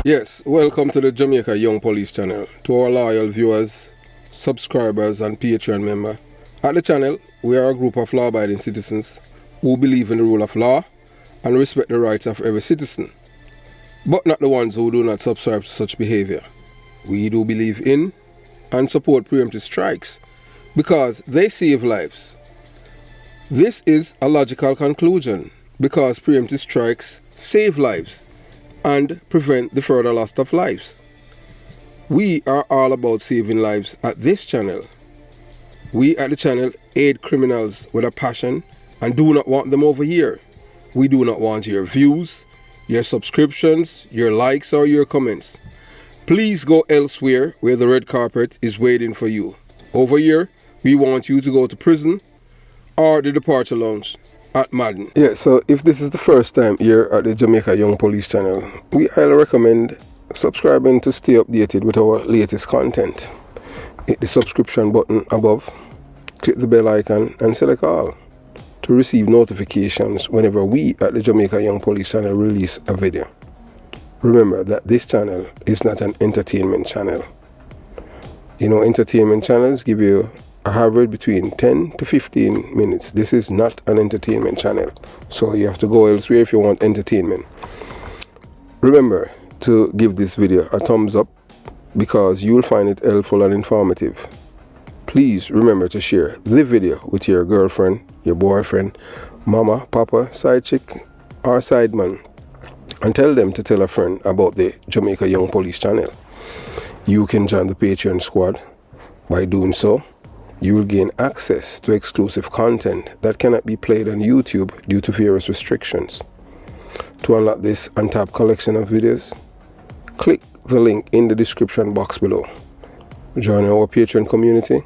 Yes, welcome to the Jamaica Young Police channel. To our loyal viewers, subscribers and Patreon member. At the channel, we are a group of law-abiding citizens who believe in the rule of law and respect the rights of every citizen, but not the ones who do not subscribe to such behavior. We do believe in and support preemptive strikes because they save lives. This is a logical conclusion because preemptive strikes save lives and prevent the further loss of lives. We are all about saving lives at this channel. We at the channel aid criminals with a passion and do not want them over here. We do not want your views, your subscriptions, your likes or your comments. Please go elsewhere where the red carpet is waiting for you. Over here, we want you to go to prison or the departure lounge at Madden. Yeah, so if this is the first time here at the Jamaica Young Police channel, we highly recommend subscribing to stay updated with our latest content. Hit the subscription button above, click the bell icon and select all to receive notifications whenever we at the Jamaica Young Police channel release a video. Remember that this channel is not an entertainment channel. You know, entertainment channels give you a average between 10 to 15 minutes. This is not an entertainment channel, so you have to go elsewhere if you want entertainment. Remember to give this video a thumbs up because you will find it helpful and informative. Please remember to share the video with your girlfriend, your boyfriend, mama, papa, side chick or side man, and tell them to tell a friend about the Jamaica Young Police channel. You can join the Patreon squad. By doing so, you will gain access to exclusive content that cannot be played on YouTube due to various restrictions. To unlock this untapped collection of videos, click the link in the description box below. Joining our Patreon community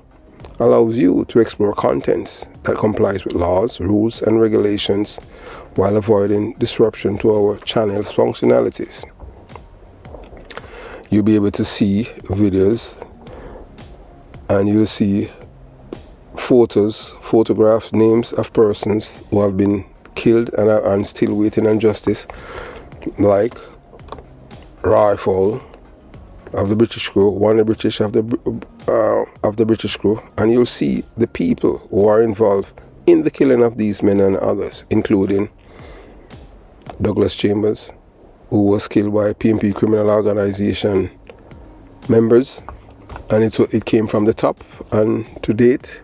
allows you to explore contents that complies with laws, rules and regulations while avoiding disruption to our channel's functionalities. You'll be able to see videos and you'll see photographs, names of persons who have been killed and are still waiting on justice, like Rifle of the British crew, one of the British of the British crew, and you'll see the people who are involved in the killing of these men and others, including Douglas Chambers, who was killed by PMP criminal organization members, and it came from the top. And to date,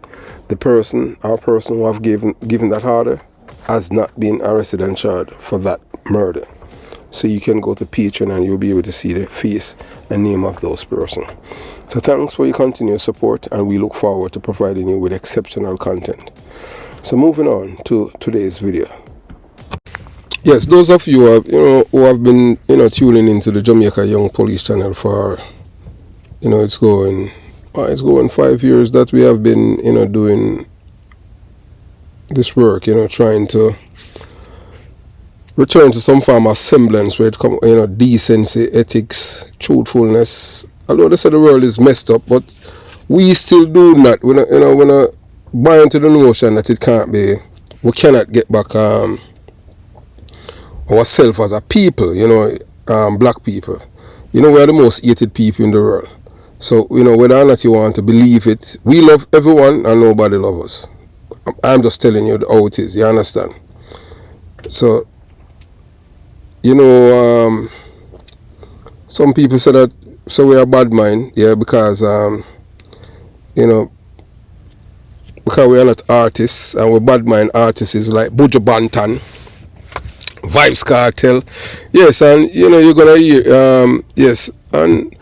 the person who have given that order has not been arrested and charged for that murder. So you can go to Patreon and you'll be able to see the face and name of those persons. So thanks for your continued support, and we look forward to providing you with exceptional content. So moving on to today's video. Yes, those of you who have been tuning into the Jamaica Young Police channel for it's going 5 years that we have been doing this work, trying to return to some form of semblance where it comes, decency, ethics, truthfulness. Although they say the world is messed up, but we still do not. We're not buy into the notion that it can't be. We cannot get back ourselves as a people. Black people. We are the most hated people in the world. So whether or not you want to believe it, we love everyone and nobody loves us. I'm just telling you how it is. You understand? So. Some people say that we are bad mind, because because we are not artists, and we're bad mind artists is like Buju, Banton, Vibes Cartel, yes, and you're gonna hear yes, and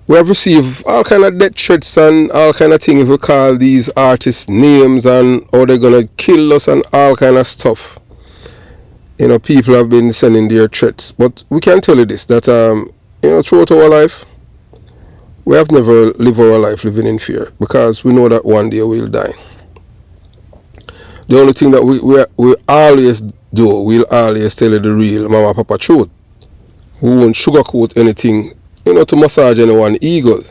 we have received all kind of death threats and all kind of things if we call these artists names, and or they're gonna kill us and all kind of stuff. People have been sending their threats, but we can tell you this, that throughout our life, we have never lived our life living in fear, because we know that one day we'll die. The only thing that we always do, we'll always tell you the real mama papa truth. We won't sugarcoat anything, to massage anyone's ego,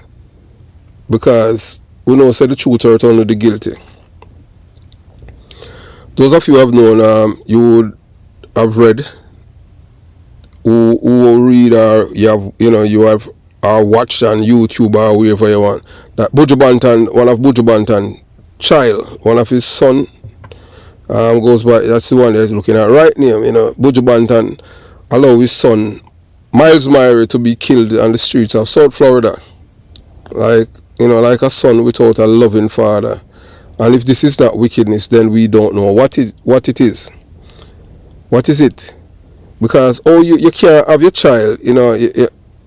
because we know say the truth hurt only the guilty. Those of you who have known, you would have read who read or you have or watch on YouTube or wherever you want, that Buju Banton, one of Buju Banton child, one of his son, goes by, that's the one that's looking at right name, Buju Banton allow his son Miles Myrie to be killed on the streets of South Florida, like like a son without a loving father. And if this is not wickedness, then we don't know what it is. What is it? Because you can't have your child,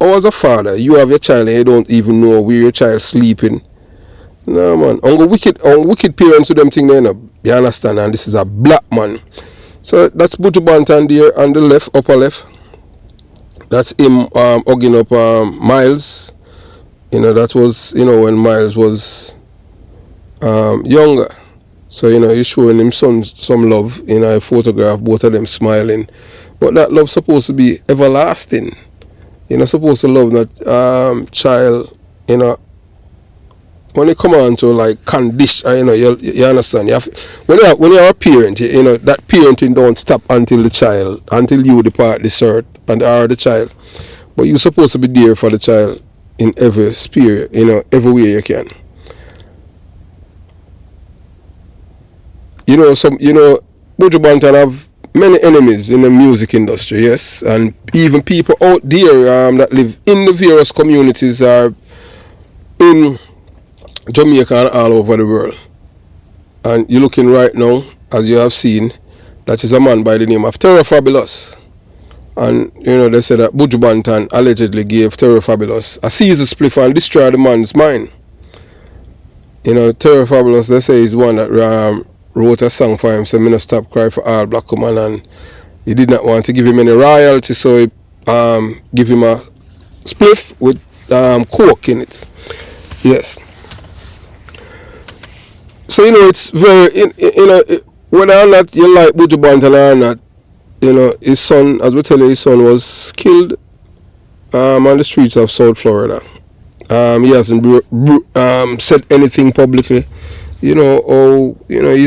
as a father, you have your child and you don't even know where your child's sleeping. No man, on wicked parents to them thing there, you understand? And this is a black man. So that's Buju Banton there on the left, upper left. That's him hugging up Miles. That was when Miles was younger. So he's showing him some love in a photograph, both of them smiling. But that love supposed to be everlasting. You're not supposed to love that child, when you come on to like condition, you understand. When you're a parent, that parenting don't stop until you depart this earth and are the child. But you're supposed to be there for the child in every spirit, every way you can. Buju Banton have many enemies in the music industry, yes, and even people out there that live in the various communities are in Jamaica and all over the world. And you're looking right now, as you have seen, that is a man by the name of Terror Fabulous. And they said that Buju Banton allegedly gave Terror Fabulous a Caesar spliff and destroyed the man's mind. Terror Fabulous, they say, is one that wrote a song for him, so "Me No Stop Cry for All Black Woman," and he did not want to give him any royalty, so he give him a spliff with coke in it. Yes. So it's very whether or not you like Buju Banton or not, his son, as we tell you, his son was killed on the streets of South Florida. He hasn't said anything publicly. He's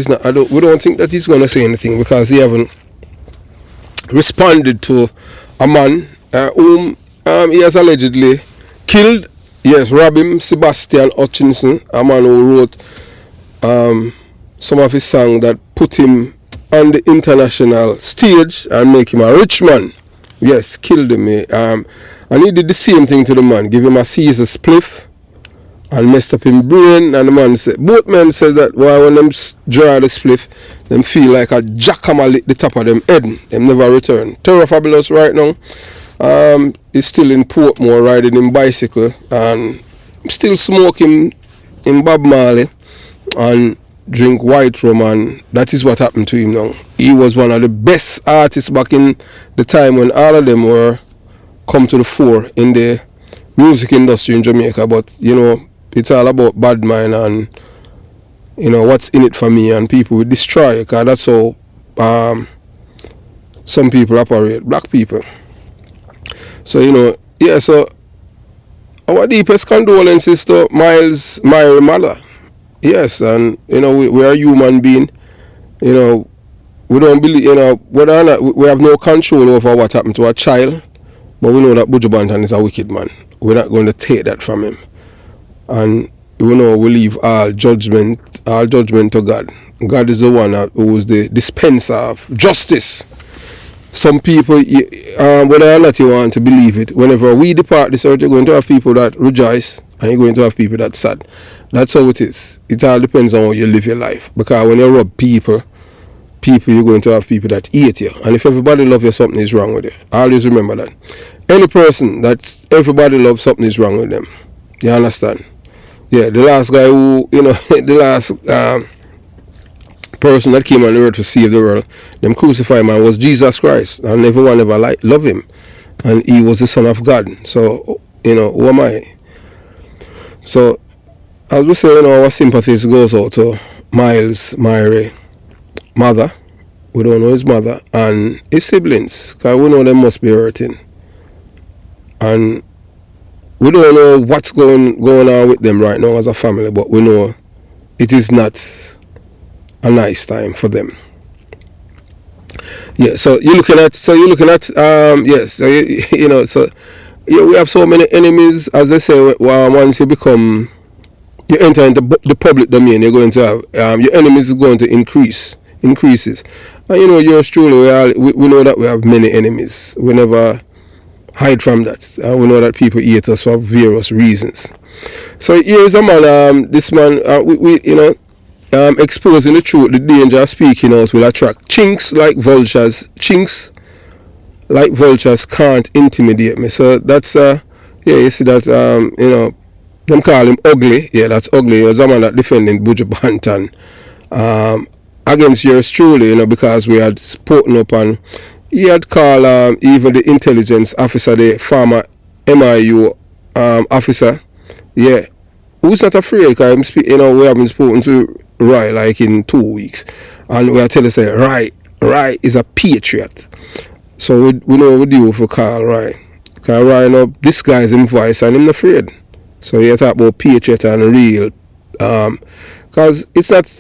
not. We don't think that he's going to say anything because he haven't responded to a man whom he has allegedly killed. Yes, robbed him, Sebastian Hutchinson, a man who wrote some of his songs that put him on the international stage and make him a rich man. Yes, killed him. And he did the same thing to the man, give him a Caesar spliff and messed up his brain. And the man said, both men said that when them draw the spliff, them feel like a jackhammer lit the top of them head. Them never return. Terror Fabulous right now is still in Portmore riding in bicycle and still smoking in Bob Marley and drink white rum, and that is what happened to him now. He was one of the best artists back in the time when all of them were come to the fore in the music industry in Jamaica. But it's all about bad mind and what's in it for me, and people will destroy, because that's how some people operate, black people. So so our deepest condolences to Miles Myrie mother. Yes, and we are human being. We don't believe, whether or not we have no control over what happened to a child, but we know that Buju Banton is a wicked man. We're not going to take that from him, and we leave all judgment to God. God is the one who is the dispenser of justice. Some people, whether or not you want to believe it, whenever we depart this earth, you're going to have people that rejoice and you're going to have people that sad. That's how it is. It all depends on how you live your life. Because when you rob people, you're going to have people that hate you. And if everybody loves you, something is wrong with you. Always remember that. Any person that everybody loves, something is wrong with them. You understand? Yeah, the last guy who, the last person that came on the earth to save the world, them crucified man, was Jesus Christ. And everyone ever loved him. And he was the Son of God. So, who am I? So, as we say, our sympathies goes out to Miles Myrie mother. We don't know his mother and his siblings, because we know they must be hurting. And we don't know what's going on with them right now as a family, but we know it is not a nice time for them. Yeah, so you're looking at yes, so you know, so yeah, we have so many enemies, as they say. Once you enter into the public domain, you're going to have your enemies is going to increases, and you know, yours truly, we know that we have many enemies. We never hide from that. We know that people hate us for various reasons. So here's a man, this man, we you know, exposing the truth, the danger of speaking out will attract chinks like vultures. Chinks like vultures can't intimidate me. So that's yeah, you see that you know, them call him ugly. Yeah, that's ugly. He was a man that defending Buju Banton against yours truly, you know, because we had spoken up, and he had called even the intelligence officer, the former MIU officer, yeah, who's not afraid, because you know, we haven't spoken to Roy like in 2 weeks, and we are telling say Roy is a patriot. So we know what we do for Carl Roy. Because Roy, you know, disguise him voice and him not afraid. So you talk about patriot and real, because it's not.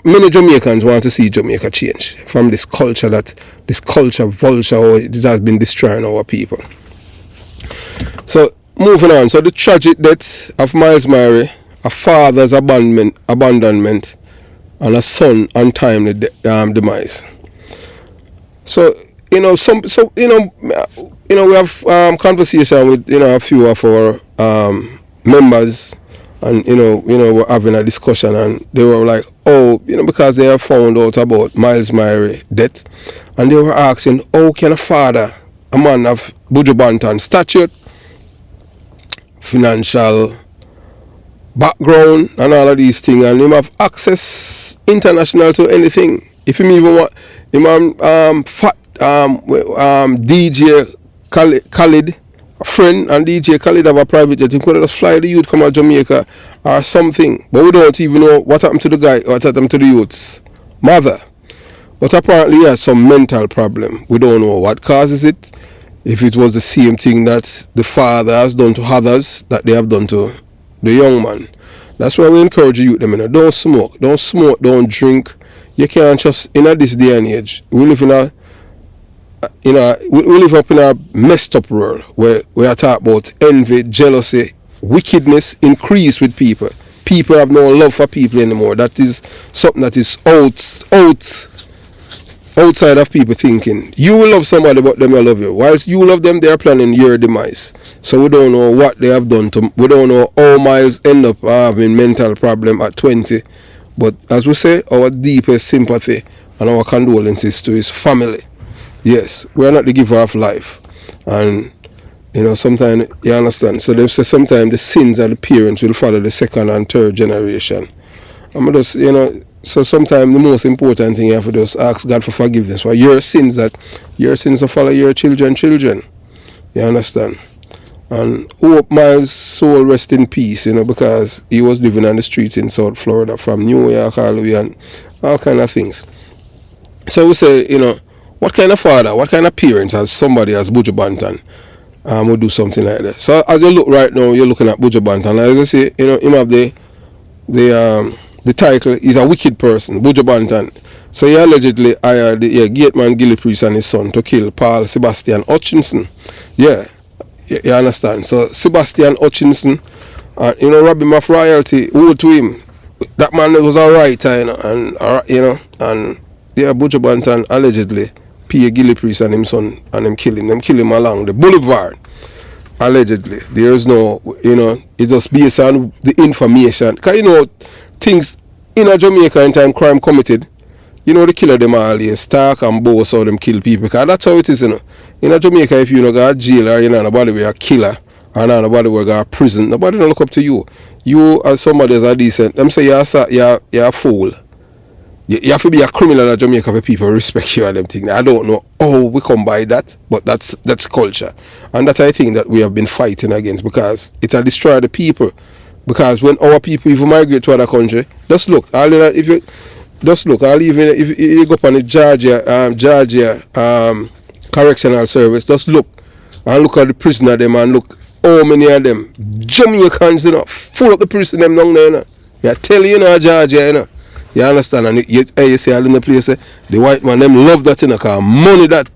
Many Jamaicans want to see Jamaica change from this culture vulture, or it has been destroying our people. So moving on, so the tragic death of Miles Murray, a father's abandonment, and a son untimely demise. So you know, we have conversation with, you know, a few of our members. And you know, we're having a discussion, and they were like, oh, you know, because they have found out about Miles Murray death, and they were asking, oh, can a father, a man of Buju Banton stature, financial background, and all of these things, and him have access international to anything? If him even want, him DJ Khalid, a friend, and DJ Khalid have a private jet, he could just fly the youth come out Jamaica or something. But we don't even know what happened to the guy, what happened to the youth's mother. But apparently he has some mental problem. We don't know what causes it. If it was the same thing that the father has done to others, that they have done to the young man. That's why we encourage you, them, you know, don't smoke, don't drink. You can't just, in this day and age, we live in a, you know, we live up in a messed up world where we are talking about envy, jealousy, wickedness increase with people. People have no love for people anymore. That is something that is outside of people thinking. You will love somebody, but them will love you. Whilst you love them, they are planning your demise. So we don't know what they have done to. We don't know how Miles end up having mental problem at 20. But as we say, our deepest sympathy and our condolences to his family. Yes, we are not the giver of life. And, you know, sometimes, you understand, so they say sometimes the sins of the parents will follow the second and third generation. I'm just, you know, so sometimes the most important thing you have to do is ask God for forgiveness for your sins will follow your children. You understand? And hope Miles' soul rest in peace, you know, because he was living on the streets in South Florida from New York all the way and all kind of things. So we say, you know, what kind of father, what kind of parents as somebody as Buju Banton would do something like that? So as you look right now, you're looking at Buju Banton. As I say, you know, him have the title, he's a wicked person, Buju Banton. So he allegedly hired the Gateman Gillipriest and his son to kill Paul Sebastian Hutchinson. Yeah, you understand? So Sebastian Hutchinson, you know, rob him of royalty, owed to him. That man was a writer, you know, and yeah, Buju Banton allegedly pay Gillipriest and his son and them kill him along the boulevard. Allegedly. There's no, you know, it's just based on the information. Because, you know, things in a Jamaica in time crime committed, you know, the killer them all here, stark and boast how them kill people. Because that's how it is, you know. In a Jamaica, if you know go to jail or you know nobody where a killer or nobody where go to prison, nobody don't look up to you. You as somebody as a decent, them say you're a fool. You have to be a criminal in Jamaica for people respect you and them things. I don't know how we come by that, but that's culture. And that's I think that we have been fighting against, because it has destroyed the people. Because when our people even migrate to other country, just look, if you go up on the Georgia correctional service, just look and look at the prisoner them and look how many of them Jamaicans, you know, full up the prison them down there, you know. I tell you, you know, Georgia, you know. You understand? And you say all in the place, the white man, them love that in a car, money that.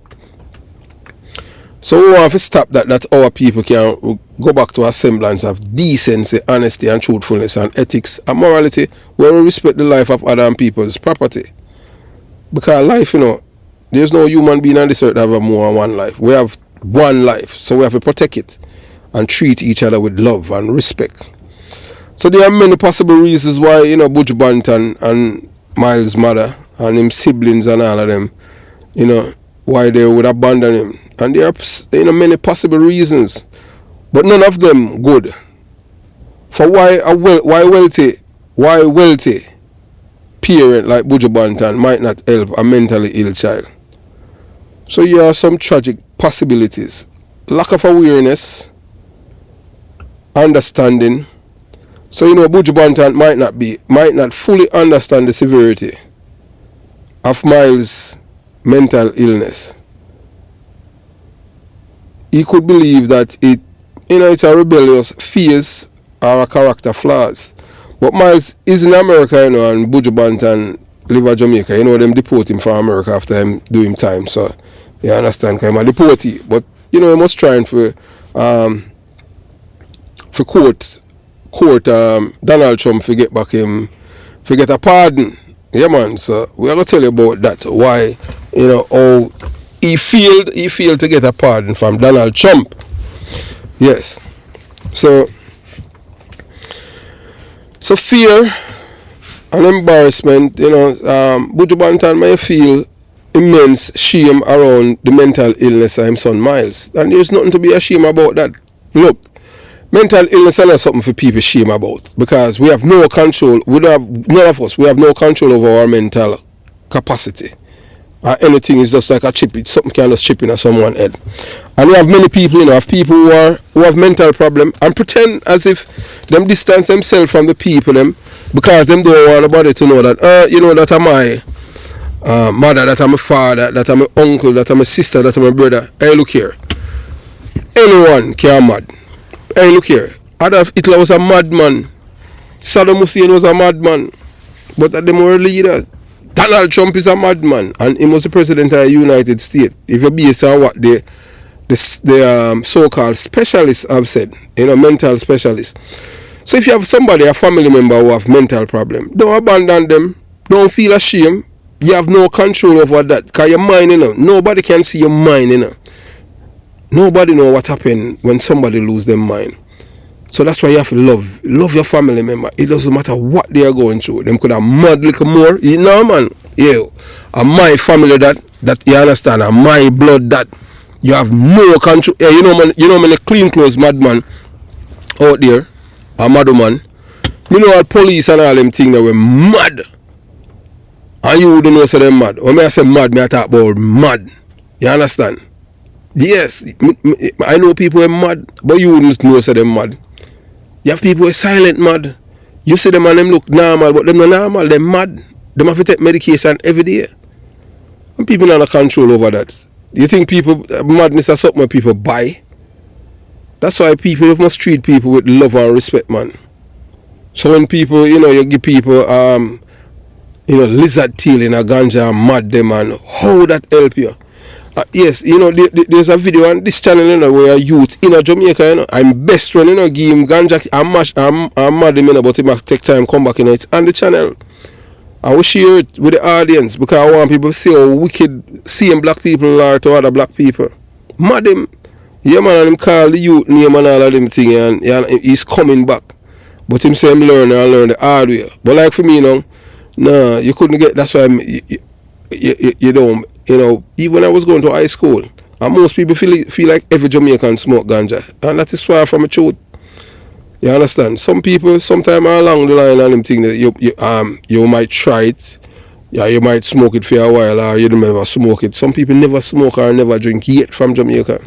So we want to stop that our people can go back to a semblance of decency, honesty and truthfulness and ethics and morality where we respect the life of other people's property. Because life, there's no human being on this earth that have more than one life. We have one life, so we have to protect it and treat each other with love and respect. So there are many possible reasons why, Buju Banton and Miles' mother and him siblings and all of them, why they would abandon him. And there are many possible reasons, but none of them good. For why wealthy parent like Buju Banton might not help a mentally ill child. So here are some tragic possibilities: lack of awareness, understanding. So Buju Banton might not fully understand the severity of Miles' mental illness. He could believe that it's a rebellious phase or a character flaws. But Miles is in America, and Buju Banton live in Jamaica. Them deport him from America after him doing time. So you understand, kind of deportee. But he must try for court Donald Trump to get back him, to get a pardon. Yeah, man. So we are gonna tell you about that. Why, how he failed to get a pardon from Donald Trump. Yes. So fear and embarrassment, Buju Banton may feel immense shame around the mental illness of his son Miles. And there's nothing to be ashamed about that. Look, mental illness is not something for people to shame about, because we have no control. None of us have no control over our mental capacity. Anything is just like a chip. It's something can just chip in someone's head. And we have many people, have people who have mental problem and pretend as if them distance themselves from the people them, because them don't want nobody to know that that I'm my mother, that I'm my father, that I'm my uncle, that I'm my sister, that I'm my brother. Hey, look here. Anyone can mad. Hey, look here. Adolf Hitler was a madman. Saddam Hussein was a madman. But them were leaders. Donald Trump is a madman, and he was the president of the United States. If you base on what the so-called specialists have said, mental specialists. So if you have somebody, a family member who have mental problem, don't abandon them. Don't feel ashamed. You have no control over that, because your mind, nobody can see your mind, Nobody know what happened when somebody lose their mind. So that's why you have to love your family member. It doesn't matter what they are going through. Them could have mad little more. Man. Yeah. And my family that you understand, and my blood that you have no control. Yeah, man, clean clothes madman out there, a mad man. All police and all them things that were mad. And you wouldn't know so them mad. When I say mad, I talk about mad. You understand? Yes, I know people are mad, but you wouldn't know so them mad. You have people who are silent mad. You see them and them look normal, but them not normal, they're mad. Them have to take medication every day. And people don't have control over that. You think madness is something people buy? That's why people must treat people with love and respect, man. So when people, you give people, lizard tail in a ganja and mad them, and how that help you? Yes, there's a video on this channel, where a youth in Jamaica, I'm best friend, give him ganja, I'm mad him, but it might take time come back, it's on the channel. I will share it with the audience, because I want people to see how wicked seeing black people are to other black people. Mad him. Yeah, man, and him call the youth name and all of them thing, and he's coming back. But him say him learn the hard way. But like for me, you couldn't get, that's why you don't, even when I was going to high school, and most people feel like every Jamaican smoke ganja, and that is far from the truth. You understand? Some people, sometime along the line, and them think that you might try it, you might smoke it for a while, or you don't ever smoke it. Some people never smoke or never drink yet from Jamaica.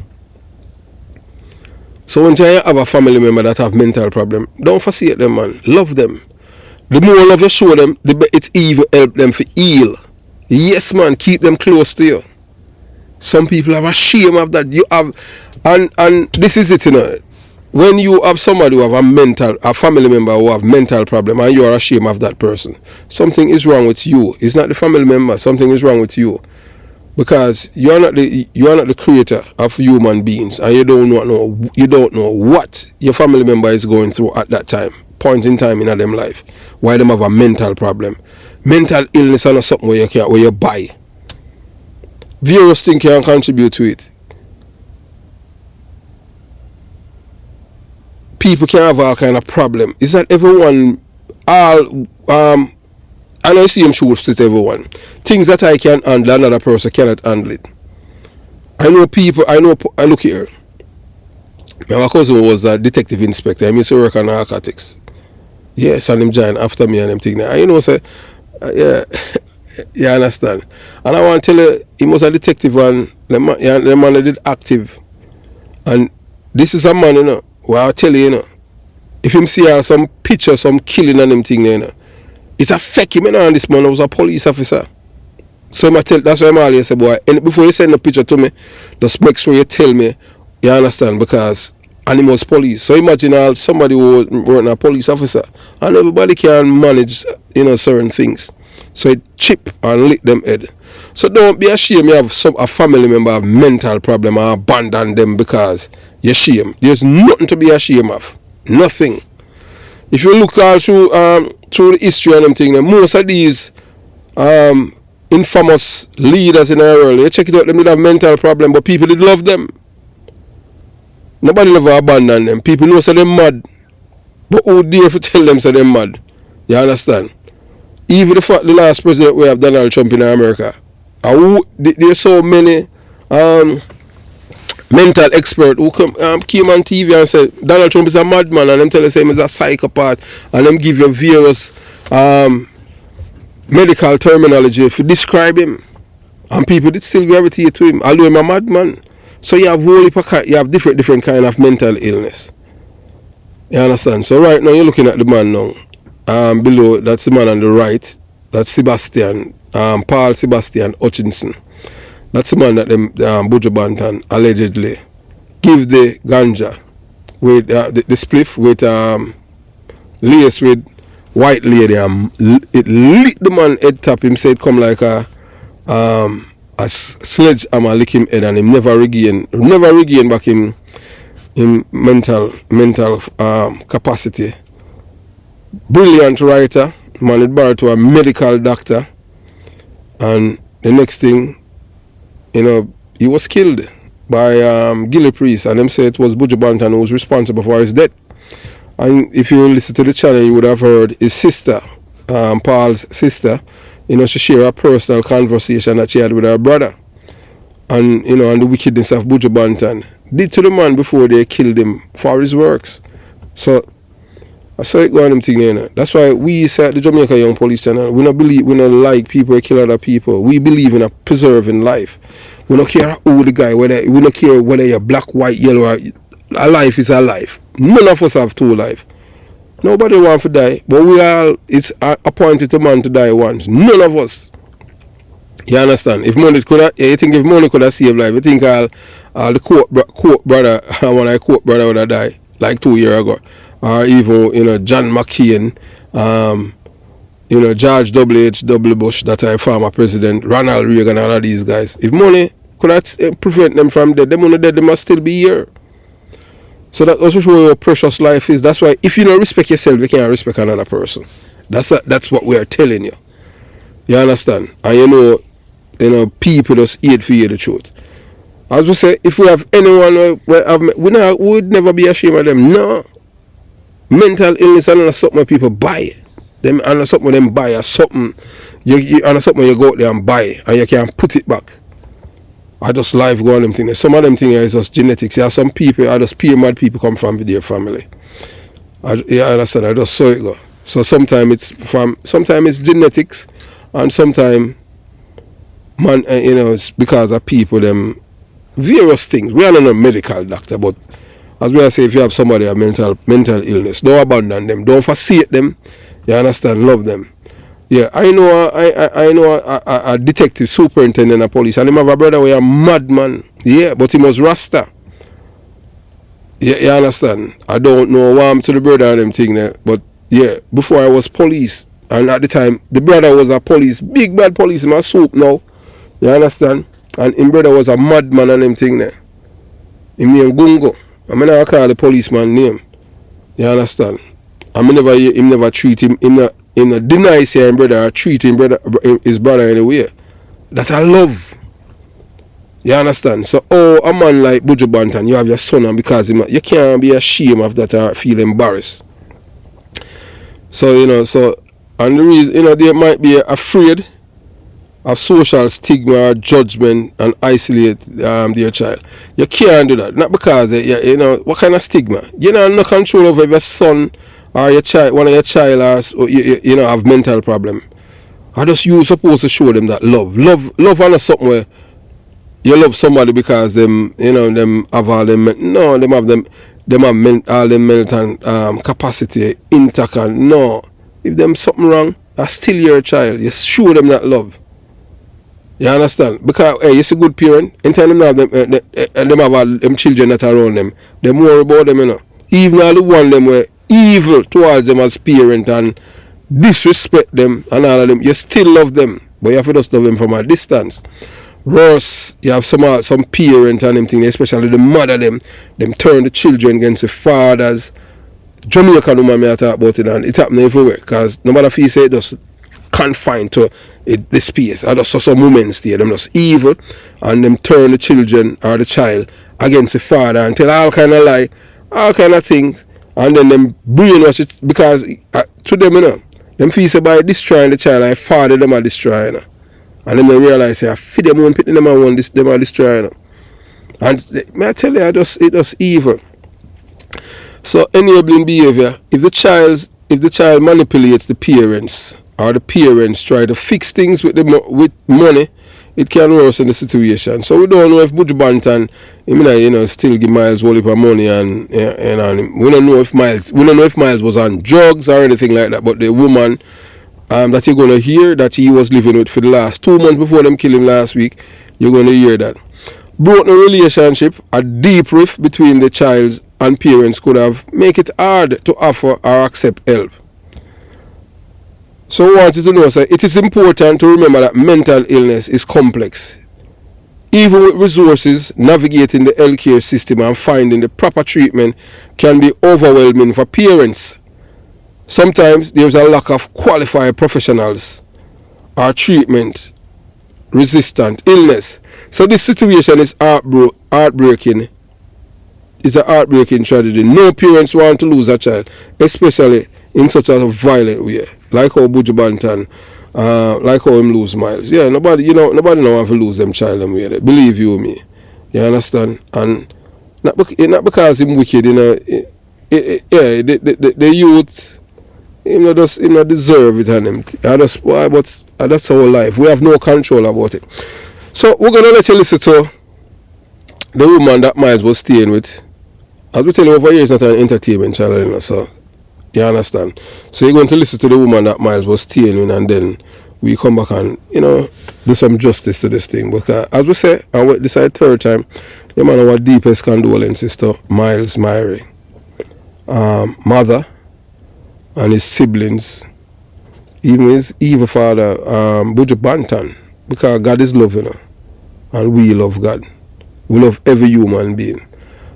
So when you have a family member that have mental problem, don't forsake them, man. Love them. The more love you show them, it's even help them to heal. Yes, man, keep them close to you. Some people have a shame of that. You have, and this is it, when you have somebody who have a family member who have mental problem and you are ashamed of that person, something is wrong with you. It's not the family member. Something is wrong with you, because you are not the creator of human beings, and you don't know what your family member is going through at that point in time in them life. Why them have a mental problem? Mental illness is not something where you buy. Various things can contribute to it. People can have all kind of problem. It's not everyone. And I see him truths to everyone. Things that I can handle, another person cannot handle it. I look here. My cousin was a detective inspector. I used to work on narcotics. Yes, and him joined after me and them thing. And say, yeah, you understand. And I want to tell you, he was a detective and the man did active. And this is a man, where I tell you, if him see some picture, some killing and them thing, it's affect him, and this man was a police officer. So that's why I'm always say, boy, and before you send a picture to me, just make sure you tell me, you understand, because animals police. So imagine somebody who was a police officer, and everybody can manage, certain things. So it chip and lick them head. So don't be ashamed you have a family member have mental problem or abandon them because you're ashamed. There's nothing to be ashamed of. Nothing. If you look all through the history and them thing, most of these infamous leaders in our world, you check it out, they did have mental problem, but people did love them. Nobody never abandoned them. People know say them mad, but who dare to tell them say them mad? You understand? Even the last president we have, Donald Trump in America, there's so many mental experts who came on TV and said Donald Trump is a madman, and them tell us him is a psychopath, and them give you various medical terminology to describe him, and people did still gravitate to him, although him a madman. So you have different kind of mental illness. You understand? So right now you're looking at the man now. Below, that's the man on the right. That's Sebastian, Paul Sebastian Hutchinson. That's the man that Buju Banton allegedly give the ganja with the spliff with lace with white lady. It lit the man head top. Him said come like a sledgehammer lick him head, and him never regain back in mental capacity. Brilliant writer, man had borrowed to a medical doctor, and the next thing, he was killed by Gilly Priest, and them say it was Buju Banton who was responsible for his death. And if you listen to the channel, you would have heard his sister, Paul's sister, she share a personal conversation that she had with her brother, and and the wickedness of Buju Banton did to the man before they killed him for his works. So I saw it going on them thing. That's why we say at the Jamaica Young Police Channel, we don't like people who kill other people. We believe in a preserving life. We don't care who the guy, we don't care whether you're black, white, yellow, a life is a life. None of us have two lives. Nobody wants to die, but it's appointed to man to die once. None of us. You understand? You think if money could have saved life, you think all the court brother, one of the court brother would have died like 2 years ago. Or even, John McCain, George W.H.W. Bush, that are former president, Ronald Reagan, all of these guys. If money could have prevent them from death, them when dead, they must still be here. So that also shows how precious life is. That's why if you don't respect yourself, you can't respect another person. That's what we are telling you. You understand? And people just hate for you the truth. As we say, if we have anyone, we would never be ashamed of them. No. Mental illness is not something people buy. Them and something them buy or something something you go out there and buy and you can put it back. I just life go on them things. Some of them things is just genetics. Yeah, some people are just pure mad people come from their family. I understand. I just saw it go. So sometimes it's genetics, and sometimes it's because of people them various things. We are not a medical doctor, but as we say, if you have somebody with mental illness, don't abandon them. Don't forsake them. You understand? Love them. Yeah, I know a detective superintendent of police, and him have a brother who a madman. Yeah, but he was Rasta. You understand? I don't know why I'm to the brother and them thing there, but yeah, before I was police, and at the time the brother was a police, big bad police in my soup now. You understand? And him brother was a madman and them thing there. Him name Gungo. I mean I call the policeman name. You understand? I mean him never treat him not deny say him brother or treat him brother his brother anyway. That I love. You understand? So, a man like Buju Banton, you have your son, and because you can't be ashamed of that or feel embarrassed. So, and the reason, they might be afraid of social stigma or judgment and isolate their child. You can't do that. Not because, what kind of stigma? You know, no control over your son or your child, one of your child has, have mental problem. I just you supposed to show them that love. Love is something where you love somebody because them have all them all them mental capacity intact, and no, if them something wrong, that's still your child. You show them that love. You understand? Because hey, you're a good parent. In time them have them have all them children that are around them. They more about them, Even all the one them were evil towards them as parent and disrespect them and all of them, you still love them, but you have to just love them from a distance. Worse, you have some parents and them thing, especially the mother them turn the children against the fathers. Jamaican woman may talk about it, and it happens everywhere because no matter if you say it just confined to the space. I just saw some women there, them just evil, and them turn the children or the child against the father and tell all kind of lie, all kind of things, and then them brainwash it because to them, them feel say by destroying the child, like father them are destroying. And then they realize, say, I feed them one pit, them are one, them are destroying. And may I tell you, it just evil. So enabling behavior, if the child manipulates the parents, or the parents try to fix things with money, it can worsen the situation. So we don't know if Buju Banton, still give Miles whole heap of money, and we don't know if Miles was on drugs or anything like that. But the woman that you're gonna hear that he was living with for the last 2 months before them kill him last week, you're gonna hear that. Broken relationship, a deep rift between the child and parents could have make it hard to offer or accept help. So I want you to know, sir, it is important to remember that mental illness is complex. Even with resources, navigating the healthcare system and finding the proper treatment can be overwhelming for parents. Sometimes there's a lack of qualified professionals or treatment resistant illness. So this situation is heartbreaking. It's a heartbreaking tragedy. No parents want to lose a child, especially in such a violent way, like how Buju Banton, like how him lose Miles. Yeah, nobody don't want to lose them child them way. Believe you me. You understand? And not because him wicked, the youth, him not deserve it, and him. But that's our life. We have no control about it. So we're gonna let you listen to the woman that Miles was staying with. As we tell you over here, it's not an entertainment channel, so you understand. So you're going to listen to the woman that Miles was staying with, and then we come back and do some justice to this thing. But as we say, and this is the third time, you man, our deepest condolences to Miles Myrie, mother, and his siblings, even his evil father, Buju Banton, because God is love, and we love God. We love every human being.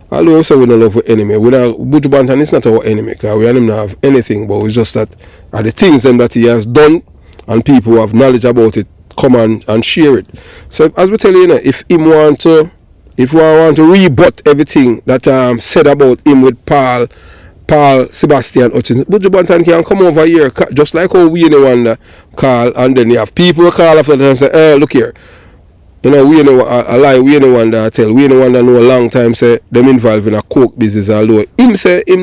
Although we say we don't love our enemy, Buju Banton is not our enemy, because we don't have anything, but it's just that the things that he has done, and people who have knowledge about it come and share it. So as we tell you, if we want to rebut everything that said about him with Paul Sebastian Hutchins, Buju Banton can come over here, just like how we wonder call, and then you have people who call after that and say, hey, look here. We know I tell, we know a long time say them involved in a coke business, although him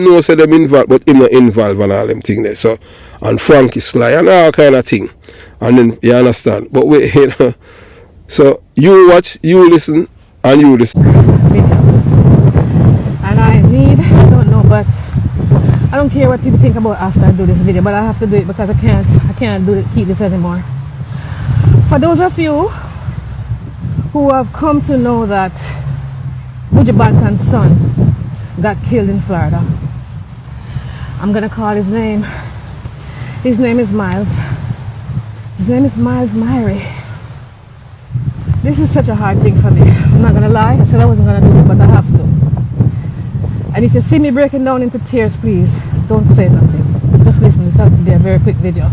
know them involved, but him not involved in all them thing there. So, and Frank is sly and all kind of thing. And then you understand. But wait, so you watch, you listen, and you listen. And I don't know, but I don't care what people think about after I do this video, but I have to do it because I can't keep this anymore. For those of you who have come to know that Buju Banton's son got killed in Florida. I'm gonna call his name. His name is Miles. His name is Miles Myrie. This is such a hard thing for me. I'm not gonna lie. I said I wasn't gonna do this, but I have to. And if you see me breaking down into tears, please don't say nothing. Just listen. This has to be a very quick video.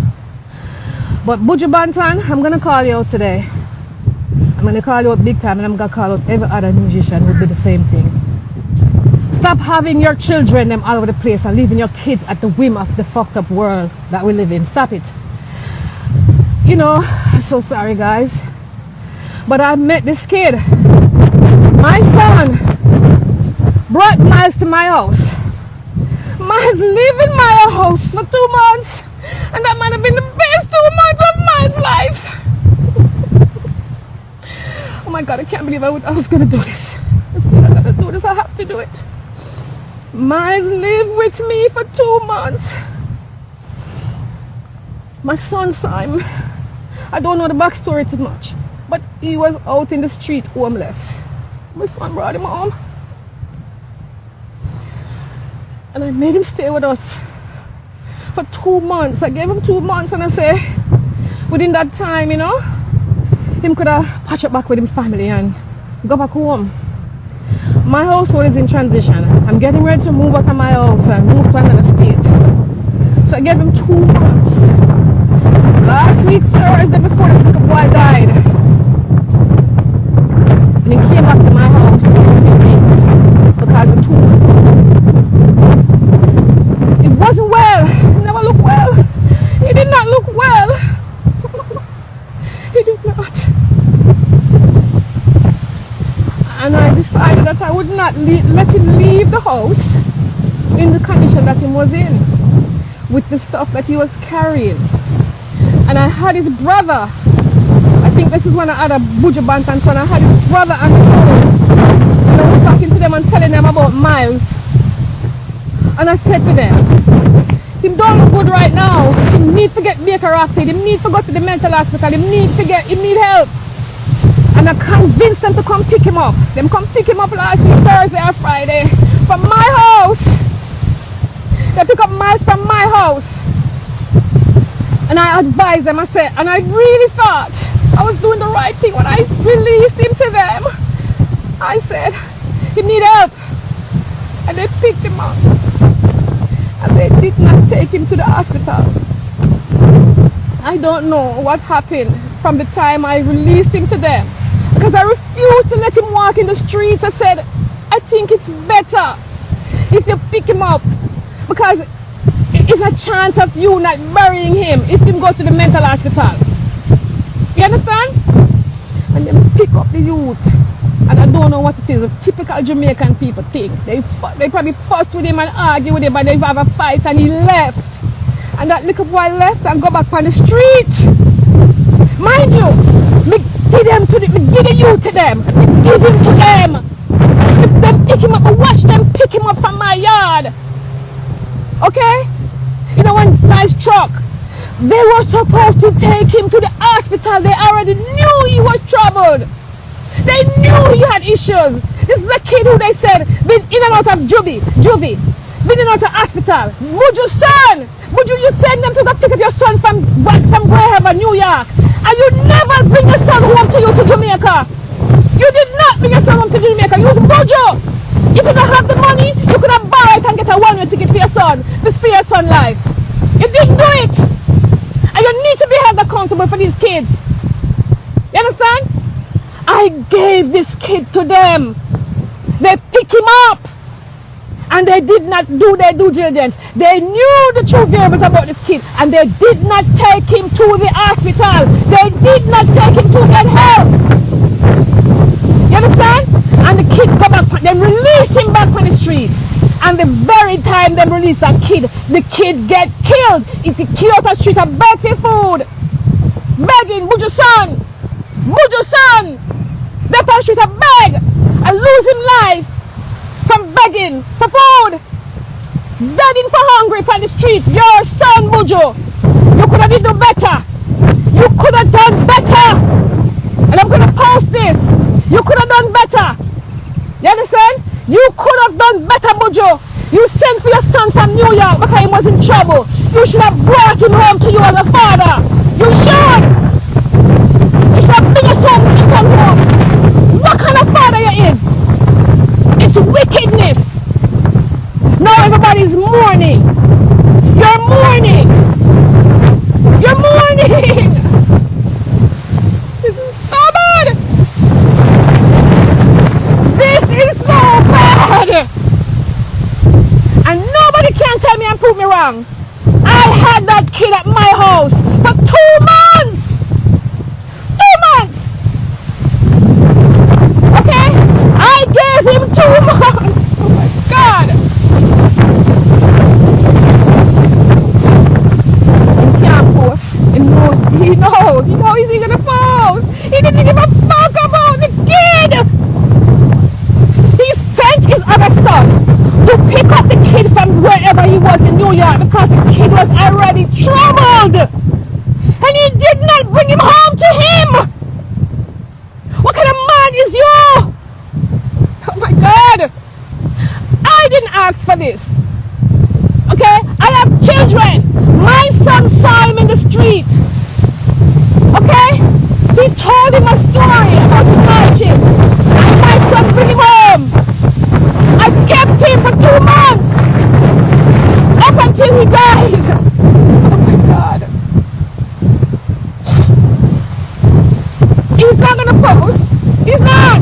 But Buju Banton, I'm gonna call you out today. I'm gonna call you out big time, and I'm gonna call out every other musician who did the same thing. Stop having your children them all over the place and leaving your kids at the whim of the fucked up world that we live in. Stop it. You know, I'm so sorry, guys. But I met this kid. My son brought Miles to my house. Miles lived in my house for 2 months. And that might have been the best 2 months of Miles' life. Oh my God, I can't believe I was going to do this. I said I got to do this. I have to do it. Miles lived with me for 2 months. My son saw him. I don't know the backstory too much, but he was out in the street homeless. My son brought him home. And I made him stay with us for 2 months. I gave him 2 months, and I say, within that time, you know, him could have patched up back with his family and go back home. My household is in transition. I'm getting ready to move out of my house and move to another state. So I gave him 2 months. Last week, Thursday, before this little boy died, and he came back to my house to do things because the 2 months was up. It wasn't well. He never looked well. He did not look well. He did not. And I decided that I would not let him leave the house in the condition that he was in, with the stuff that he was carrying. And I had his brother, I think this is when I had a Buju Banton son, I had his brother on the phone. And I was talking to them and telling them about Miles. And I said to them, him don't look good right now. He need to get Baker acted. He need to go to the mental hospital. He need help. And I convinced them to come pick him up. Them come pick him up last week, Thursday or Friday, from my house. They pick up Miles from my house. And I advised them, I said, and I really thought I was doing the right thing when I released him to them. I said, he need help. And they picked him up. And they did not take him to the hospital. I don't know what happened from the time I released him to them, because I refused to let him walk in the streets. I said, I think it's better if you pick him up, because it's a chance of you not burying him if him go to the mental hospital. You understand? And then pick up the youth. And I don't know what it is. A typical Jamaican people thing. They probably fussed with him and argue with him, and they have a fight, and he left. And that little boy left and go back on the street. Mind you, me give the youth to them. Me give him to them. Them pick him up. I watch them pick him up from my yard. Okay? You know, when nice truck, they were supposed to take him to the hospital. They already knew he was troubled. They knew he had issues. This is a kid who they said been in and out of juvie, been in and out of hospital. Buju's son, Buju, you send them to go pick up your son from wherever, New York, and you never bring your son home to you to Jamaica. You did not bring your son home to Jamaica. Use Buju. If you don't have the money, you could have borrowed and get a one-way ticket for your son, to spare your son's life. You didn't do it. And you need to be held accountable for these kids. You understand? I gave this kid to them. They pick him up. And they did not do their due diligence. They knew the true variables about this kid, and they did not take him to the hospital. They did not take him to get help. You understand? And the kid come back, they release him back on the street. And the very time they release that kid, the kid get killed. He killed out the street and beg for food. Begging, Buju's son. Buju's son. They on the street and beg and lose him life from begging for food. Begging for hungry on the street. Your son, Buju. You could have done better. You could have done better. And I'm going to post this. You could have done better. You understand? You could have done better, Buju. You sent for your son from New York because he was in trouble. You should have brought him home to you as a father. You should. You should have been your son home. What kind of father you is? It's wickedness. Now everybody's mourning. You're mourning. You're mourning. This is so bad. This is so bad. And nobody can tell me and prove me wrong. I had that kid at my house for 2 months. 2 months. Okay? I gave him 2 months. Oh my God. He can't post. He knows. He knows he's gonna post. He didn't give a fuck about the kid. He sent his other son to pick up the kid from wherever he was in New York because the kid was already troubled. And he did not bring him home to him. What kind of man is you? Oh my God. I didn't ask for this. Okay? I have children. My son saw him in the street. Okay? He told him a story about his hardship. And my son bring him home. I kept him for 2 months. Up until he died. Oh my God. He's not gonna post. He's not.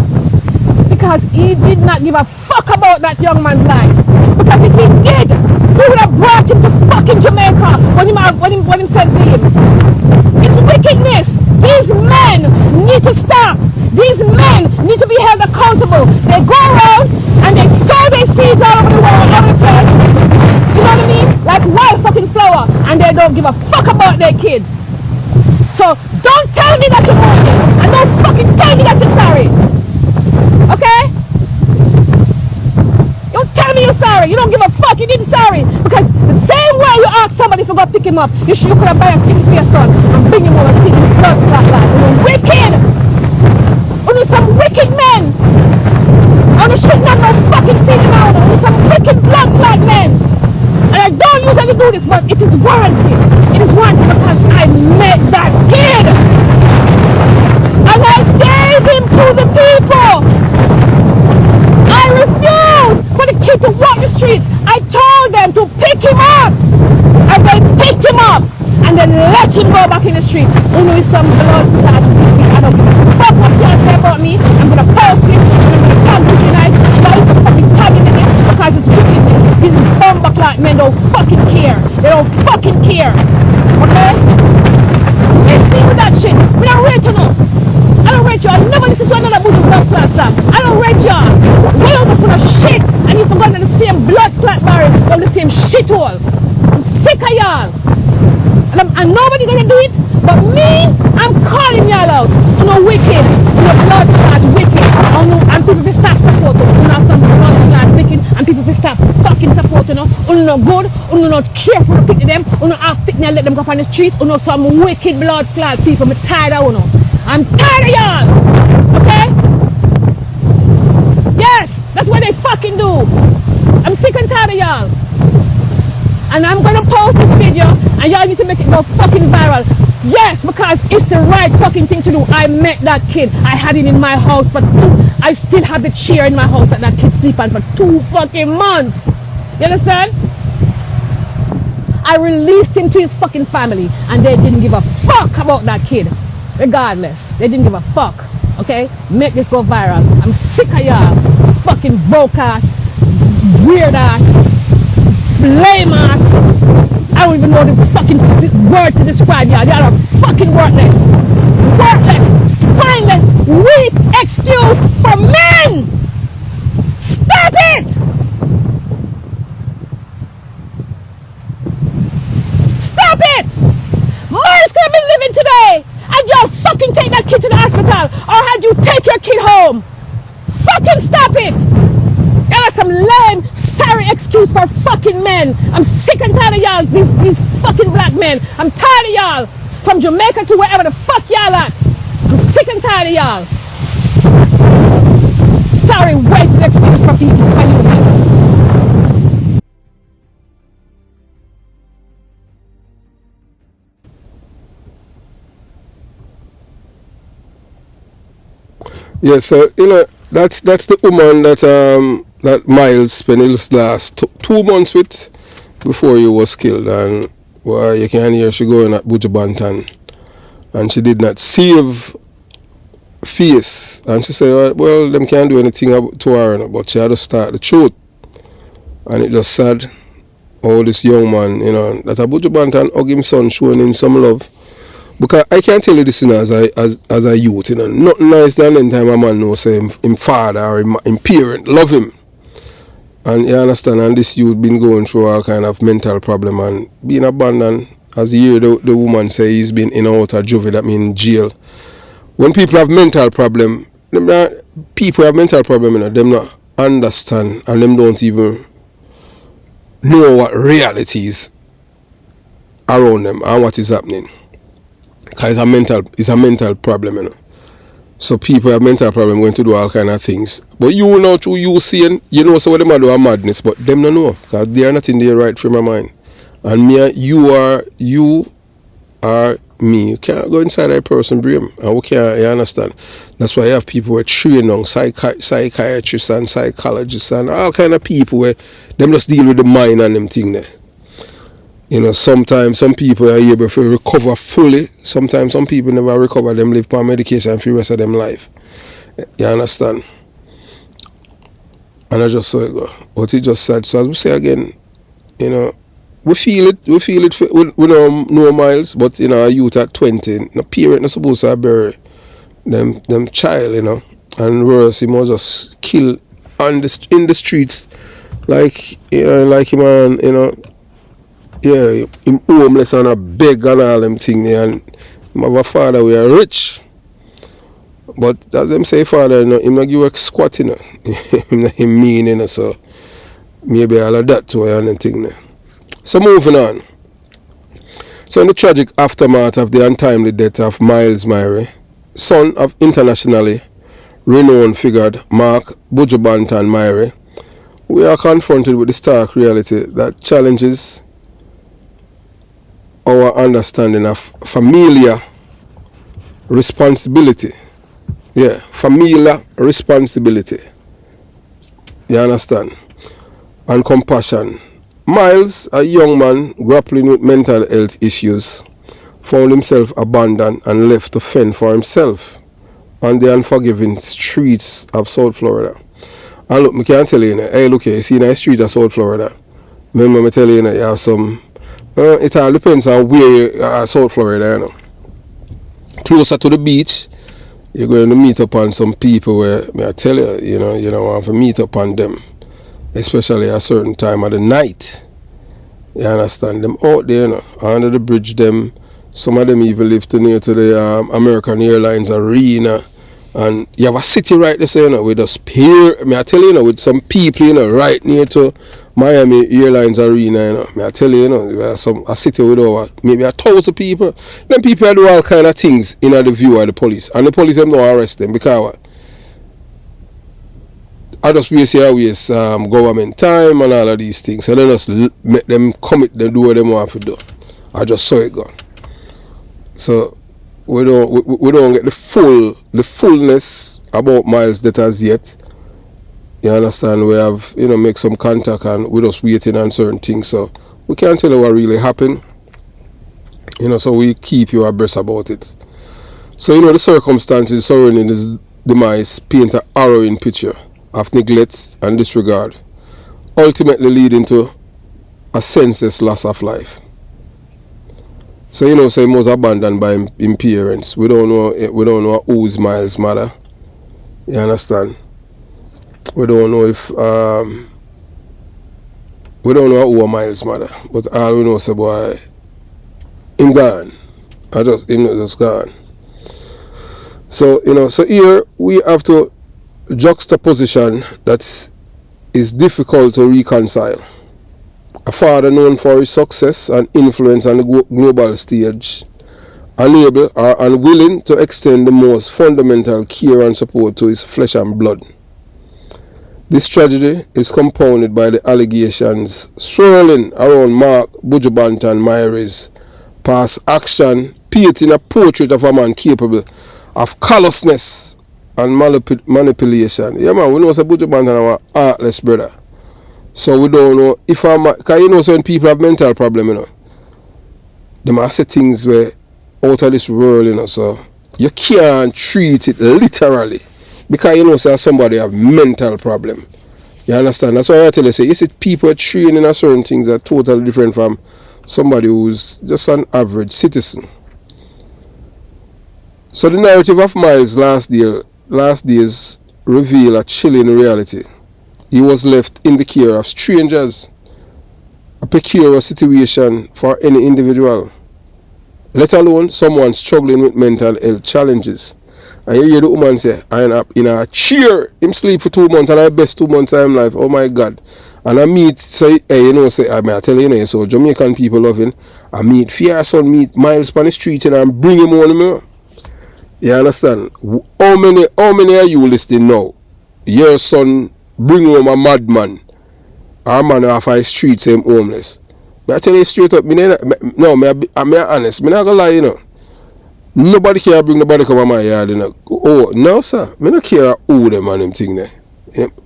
Because he did not give a fuck about that young man's life. Because if he did, he would have brought him to fucking Jamaica when him sent for him. It's wickedness. These men need to stop. These men need to be held accountable. They go around and they sow their seeds all over the world, all over the place. You know what I mean? Like wild fucking flower. And they don't give a fuck about their kids. So don't tell me that you're mourning. And don't fucking tell me that you're sorry. Okay? Don't tell me you're sorry. You don't give a fuck. You didn't sorry. Because the same way you ask somebody to go pick him up, you could have buy a ticket for your son and bring him over and see him in blood like that. You're wicked. You're some wicked men. And you shouldn't have no fucking seed around. You're some wicked blood men. And I don't usually do this, but it is warranted. It is warranted because I met that kid. And I gave him to the people. I refused for the kid to walk the streets. I told them to pick him up. And they picked him up. And then let him go back in the street. You know, some blood clot. I don't give a fuck what you say about me. I'm going to post it. I'm going to tag you tonight. I'm going to fucking tag him in this because it's wickedness. These bumper clot men don't fucking care. They don't fucking care. Okay? Listen with that shit. We don't rate you now. I don't rate you. I never listen to another Buju blood clot song. I don't rate y'all. You're full of shit. And you forgot that the same blood clot barrel from the same shit hole. I'm sick of y'all. And nobody gonna do it but me. I'm calling y'all out. You know wicked. You know blood clot wicked. And people will stop supporting. You know some blood clot wicked. And people will stop fucking supporting. You know good. You know not careful to pick them. You know half pick and let them go up on the street. You know some wicked blood clot people. I'm tired of you know. I'm tired of y'all. Okay? Yes, that's what they fucking do. I'm sick and tired of y'all. And I'm gonna post this video and y'all need to make it go fucking viral. Yes, because it's the right fucking thing to do. I met that kid. I had him in my house for I still have the chair in my house that kid sleep on for 2 fucking months. You understand? I released him to his fucking family and they didn't give a fuck about that kid. Regardless, they didn't give a fuck. Okay? Make this go viral. I'm sick of y'all. Fucking broke ass, weird ass, lame ass. I don't even know the fucking word to describe y'all. Y'all are fucking worthless. Worthless, spineless, weak excuse for men. Stop it! Stop it! Man's gonna be living today. And y'all fucking take that kid to the hospital. Or had you take your kid home. Fucking stop it! Y'all are some lame, sorry excuse for fucking men. I'm sick and tired of y'all, these fucking black men. I'm tired of y'all. From Jamaica to wherever the fuck y'all at. I'm sick and tired of y'all. sorry, wait the excuse for people for humans. Yeah, so that's the woman that that Miles spent his last 2 months with before he was killed, and well, you can hear she going at Buju Banton, and she did not save face, and she said, well, them can't do anything to her, but she had to start the truth, and it just sad. Oh, this young man, that a Buju Banton hug him son, showing him some love. Because I can tell you this, as a youth, nothing nice than any time a man knows say him father or him parent love him. And you understand, and this youth been going through all kind of mental problem and being abandoned. As you hear the woman say he's been in and out of juvie, that means jail. When people have mental problem, them not understand, and them don't even know what reality is around them and what is happening. Because it's a mental problem, So people have mental problem going to do all kind of things. But you know through you seeing, so what them do a madness, but them don't know. Because they are not in their right frame of mind. And you are me. You can't go inside a person's brain. And we can't, you understand. That's why you have people who are trained on psychiatrists and psychologists and all kind of people where them just deal with the mind and them thing there. Sometimes some people are able to recover fully. Sometimes some people never recover. Them live on medication for the rest of them life. You understand? And I just saw it go. What he just said. So as we say again, we feel it. We know no Miles, but a youth at 20, no parent not supposed to bury them child, and worse, he must just kill in the streets, like him on, yeah, him homeless and a beg and all them things there, and him have a father we are rich. But as them say father, him not give a squat, him mean, so maybe all of that too and the thing there. So moving on. So in the tragic aftermath of the untimely death of Miles Myrie, son of internationally renowned figure Mark Buju Banton Myrie, we are confronted with the stark reality that challenges our understanding of familial responsibility. Yeah, familial responsibility. You understand? And compassion. Miles, a young man grappling with mental health issues, found himself abandoned and left to fend for himself on the unforgiving streets of South Florida. And look, I can tell you, hey, look here, you see in the streets of South Florida, remember me tell you, you have some, it all depends on where you are, South Florida, Closer to the beach, you're going to meet up on some people where, I tell you, you don't want to meet up on them. Especially at a certain time of the night. You understand? Them out there, under the bridge, them. Some of them even live near to the American Airlines Arena. And you have a city right there, with a spear. I tell you, with some people, right near to Miami Airlines Arena, I tell you, a city with over maybe 1,000 people. Them people do all kind of things in the view of the police. And the police them don't arrest them because I just waste government time and all of these things. So then just make them commit them do what they want to do. I just saw it gone. So we don't get the fullness about Miles' death as yet. You understand? We have make some contact and we're just waiting on certain things. So we can't tell you what really happened. So we keep you abreast about it. So the circumstances surrounding his demise paint a harrowing picture of neglect and disregard, ultimately leading to a senseless loss of life. So he was abandoned by his parents. We don't know who's Miles' mother. You understand? We don't know if we don't know who Miles' mother, but all we know is boy, him gone. Him just gone. So so here we have to juxtaposition that is difficult to reconcile. A father known for his success and influence on the global stage, unable or unwilling to extend the most fundamental care and support to his flesh and blood. This tragedy is compounded by the allegations swirling around Mark Buju Banton Myri's past action, painting a portrait of a man capable of callousness and manipulation. Yeah, man, we know that Buju Banton is a heartless brother. So we don't know if because you know, so when people have mental problem, you know, they must say things where out of this world, you know, so you can't treat it literally. Because you know, say somebody have mental problem. You understand? That's why I tell you, say, you see people training in certain things that are totally different from somebody who's just an average citizen. So the narrative of Miles last days reveal a chilling reality. He was left in the care of strangers, a peculiar situation for any individual, let alone someone struggling with mental health challenges. And you hear the woman say, I end up in a chair. Him sleep for 2 months and I best 2 months of him life. Oh my God. And I meet, say, hey, you know, say, I tell you, you know, so Jamaican people love him. I meet son meet Miles on the street and bring him on me. You understand? How many are you listening now? Your son bring home a madman. Or a man off the street say him homeless. But I tell you straight up, I'm honest. I'm not gonna lie, you know. Nobody can bring nobody come on my yard, you know. Oh, no, sir. I don't care who them and them thing there.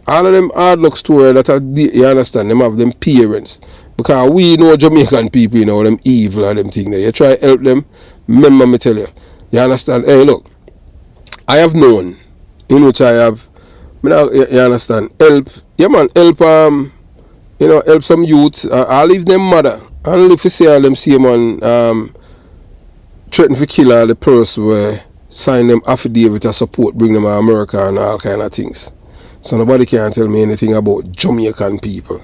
All of them hard luck story that are, you understand, them have them parents. Because we know Jamaican people, you know, them evil and them thing there. You try to help them, remember me tell you. You understand? Hey, look, I have known, in which I have, you understand, help, yeah man, help, you know, help some youth. I leave them mother. I don't live to see all them see man, threaten to kill all the person where sign them affidavit of support, bring them to America and all kind of things. So nobody can tell me anything about Jamaican people.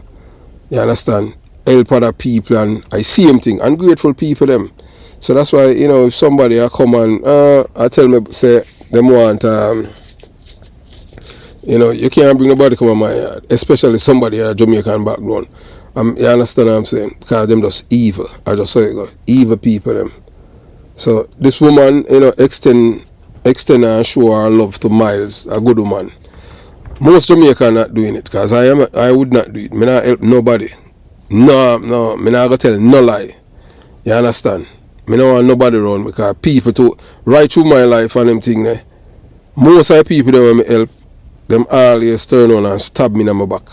You understand? Help other people, and I see them thing. Ungrateful people them. So that's why, you know, if somebody I come and I tell me, say, them want, you know, you can't bring nobody come on my yard, especially somebody a Jamaican background. You understand what I'm saying? Because them just evil. I just say it go. Evil people them. So this woman, you know, extend and show her love to Miles, a good woman. Most Jamaican not doing it, because I would not do it. Me not help nobody. No, me not gonna tell no lie. You understand? Me don't want nobody around, because people to right through my life and them thing there. Most of the people that want me help, them always turn on and stab me in my back.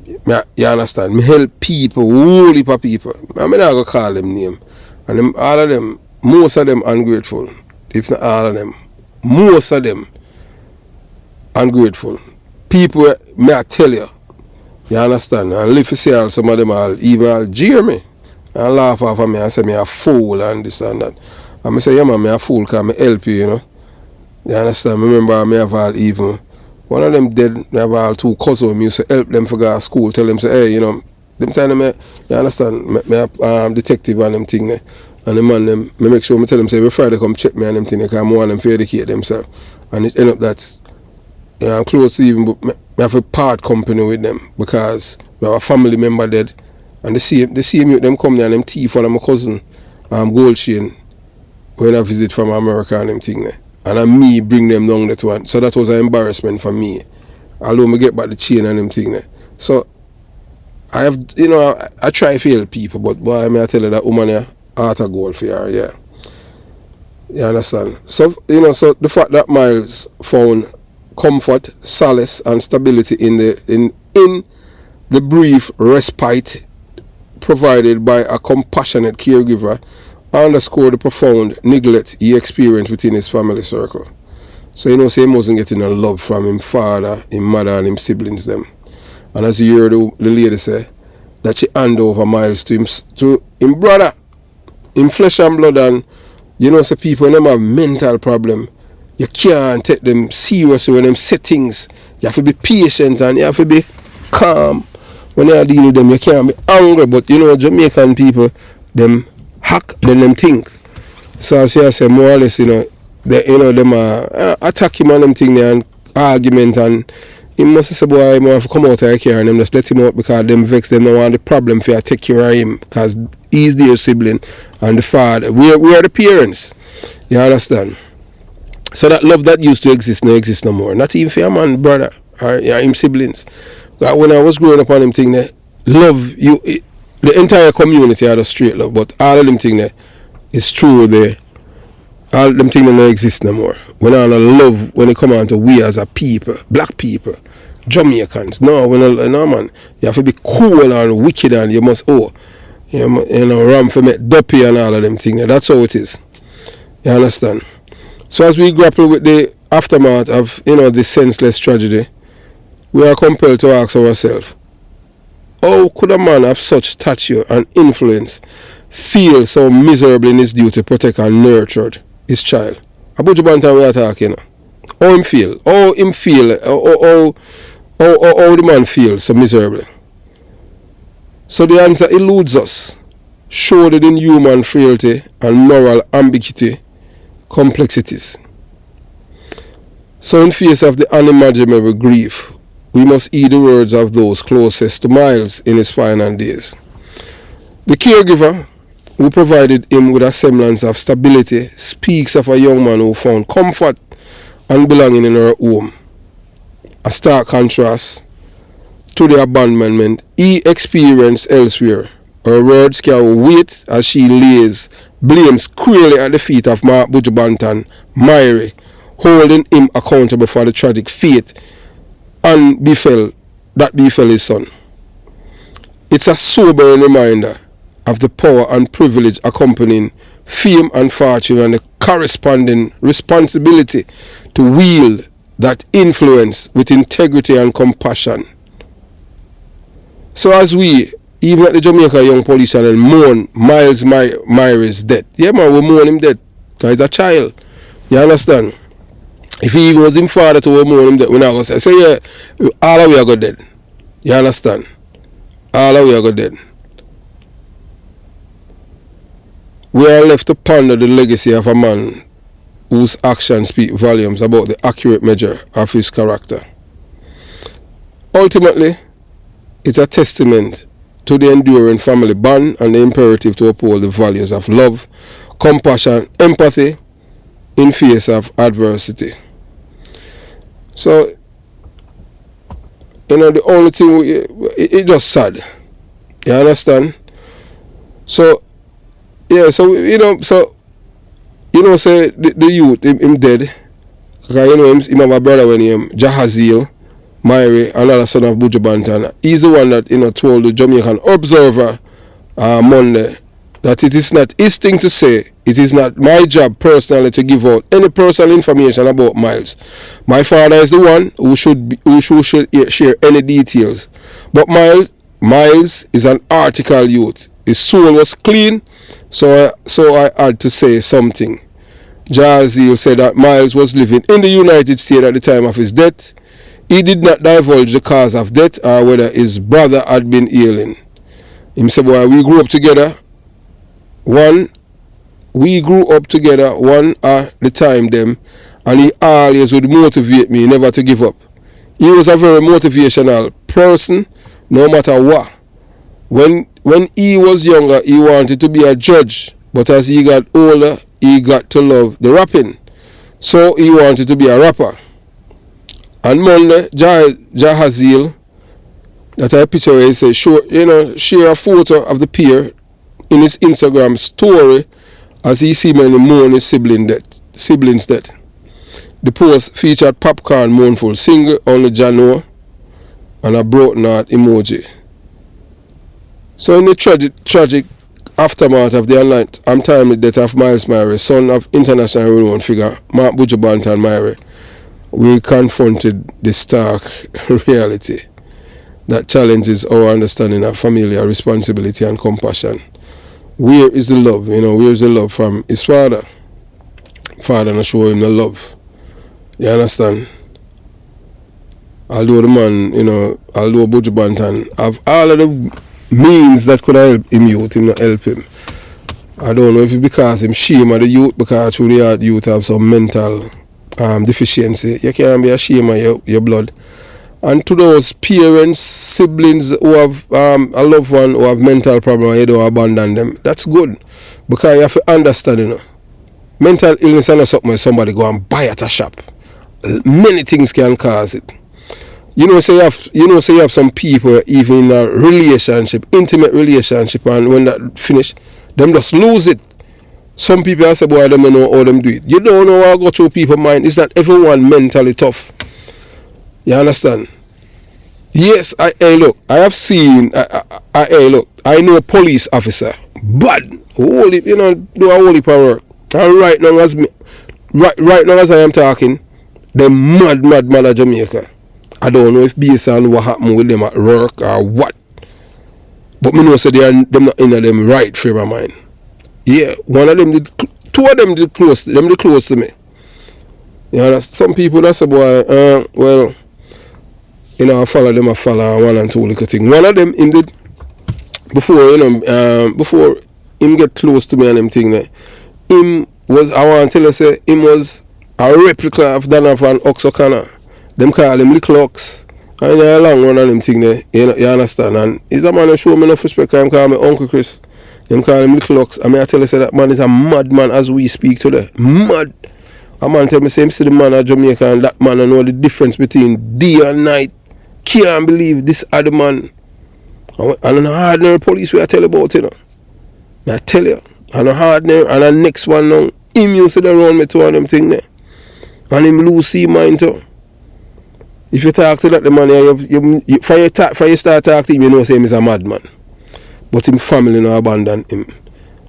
You understand? Me help people, whole heap of people. I not gonna call them name. And them, all of them, most of them ungrateful. If not all of them. Most of them ungrateful. People, may I tell you, you understand? And live to see all some of them even jeer me and laugh off of me and say me a fool and this and that. And I say, yeah man, me a fool because I help you, you know. You understand? Remember, me have all even, one of them dead, me have all 2 cousins, me used to help them for go to school, tell them, say, hey, you know, them time me, you understand, me have detective and them thing there. And the man, them, me make sure me tell them, say, every Friday come check me and them thing, because I want them to educate themselves. And it end up that, you know, I'm close to even, but me have a part company with them, because we have a family member dead. And the same youth, them come there and them thief one of my cousin, Gold Chain, when I visit from America and them thing there. And me bring them down that one. So that was an embarrassment for me. Although me get back the chain and them thing there. So I have, you know, I try to help people, but boy, I tell you that woman here, heart of gold for her, yeah. You understand? So, you know, so the fact that Miles found comfort, solace and stability in the brief respite provided by a compassionate caregiver underscore the profound neglect he experienced within his family circle. So you know, say he wasn't getting a love from him father, him mother and him siblings them. And as you heard the lady say, that she hand over Miles to him brother, in flesh and blood. And you know, say people when them have mental problem, you can't take them seriously when them say things. You have to be patient and you have to be calm when you deal with them. You can't be angry, but you know, Jamaican people, them hack, then them think. So as you say, more or less, you know, them attack him on them thing there and argument, and he must say, boy, he have to come out of here and them just let him out because them vex, them don't want the problem for you take care of him because he's their sibling and the father. We are the parents. You understand? So that love that used to exist no more. Not even for your man, brother. or yeah, him siblings. When I was growing up on them thing there, love you, the entire community had a straight love, but all of them thing there is true there. All them things don't exist no more. When I love, when it come on to we as a people, black people, Jamaicans. No, no man. You have to be cool and wicked and you must ram for me duppy and all of them things. That's how it is. You understand? So as we grapple with the aftermath of this senseless tragedy, we are compelled to ask ourselves, how could a man of such stature and influence feel so miserable in his duty to protect and nurture his child? Buju Banton we are talking. How him feel? How the man feels so miserably? So the answer eludes us, shrouded in human frailty and moral ambiguity, complexities. So in face of the unimaginable grief, we must heed the words of those closest to Miles in his final days. The caregiver who provided him with a semblance of stability speaks of a young man who found comfort and belonging in her home. A stark contrast to the abandonment he experienced elsewhere. Her words carry weight as she lays blame squarely at the feet of Buju Banton, Myrie, holding him accountable for the tragic fate that befell his son. It's a sobering reminder of the power and privilege accompanying fame and fortune and the corresponding responsibility to wield that influence with integrity and compassion. So as we, even at the Jamaica Young Police Channel, mourn Miles Myrie's death, yeah man, we mourn him death because he's a child. You understand? If he even was him father to mourn him death, we're not going to say, yeah, all of we are go dead. You understand? All of we are go dead. We are left to ponder the legacy of a man whose actions speak volumes about the accurate measure of his character. Ultimately, it's a testament to the enduring family bond and the imperative to uphold the values of love, compassion, empathy in face of adversity. So, the only thing, it's just sad. You understand? So, yeah, so, say the youth, him dead. Because, him have a brother when he ZELLE, Myrie, another son of Buju Banton. He's the one that, told the Jamaican Observer Monday that it is not his thing to say, it is not my job personally to give out any personal information about Miles. My father is the one who should share any details. But Miles is an article youth. His soul was clean, so I had to say something. ZELLE said that Miles was living in the United States at the time of his death. He did not divulge the cause of death or whether his brother had been ailing. He said, boy, we grew up together one at the time them, and he always would motivate me never to give up. He was a very motivational person, no matter what. When he was younger, he wanted to be a judge, but as he got older, he got to love the rapping. So he wanted to be a rapper. And Monday, ZELLE, that I picture where he said, share a photo of the pair in his Instagram story as he seemingly mourned his siblings' death. The post featured popcorn mournful single, Only Jah Know, and a broken heart emoji. So in the tragic aftermath of the untimely death of Miles Myrie, son of international renowned figure Buju Banton Myrie, we confronted the stark reality that challenges our understanding of familial responsibility and compassion. Where is the love? Where is the love from his father? Father not show him the love. You understand? Although the man, although Buju Banton have all of the means that could help him youth, him not help him. I don't know if it's because him shame of the youth, because through the youth have some mental deficiency. You can't be ashamed of your blood. And to those parents, siblings who have a loved one who have mental problems, you don't abandon them. That's good. Because you have to understand, mental illness is not something somebody go and buy at a shop. Many things can cause it. say you have some people even in a relationship, intimate relationship, and when that finish, them just lose it. Some people say, boy, them don't know how them do it. You don't know how go through people's mind. It's not everyone mentally tough. You understand? Yes, look, I have seen, look, I know a police officer, bad, do a whole heap of work. And right now as I am talking, they're mad at Jamaica. I don't know if based on what happened with them at work or what. But me know say them not in them right frame of mind. Yeah, two of them did close to me. You know, some people that's a boy, well, I follow them, one and two little thing. One of them him did before him get close to me and them thing there. Him was, I want to tell you, say him was a replica of Donovan Ox O'Connor. Them call him Little Ox. And a long one of them thing there, you understand? And he's a man who show me enough respect. Him call me Uncle Chris. Them call him Little Ox. I mean, I tell you, say that man is a madman as we speak today. Mad. A man tell me, say him see the man of Jamaica and that man, I know the difference between day and night. Can't believe this other man. And an ordinary police we I tell you about, I tell you. And a ordinary, and the next one now, him used to around me to one of them thing there. And him lose his mind too. If you talk to that the man, for you start talking to him, you know say him is a madman. But him family no abandon him.